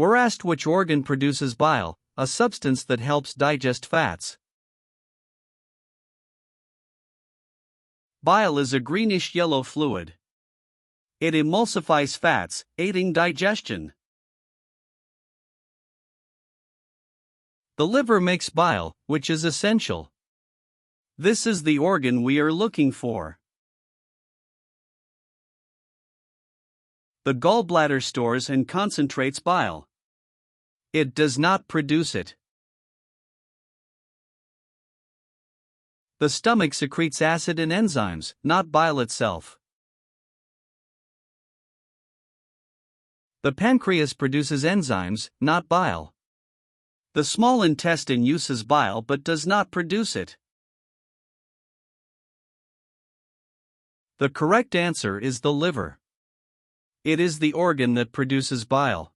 We're asked which organ produces bile, a substance that helps digest fats. Bile is a greenish-yellow fluid. It emulsifies fats, aiding digestion. The liver makes bile, which is essential. This is the organ we are looking for. The gallbladder stores and concentrates bile. It does not produce it. The stomach secretes acid and enzymes, not bile itself. The pancreas produces enzymes, not bile. The small intestine uses bile but does not produce it. The correct answer is the liver. It is the organ that produces bile.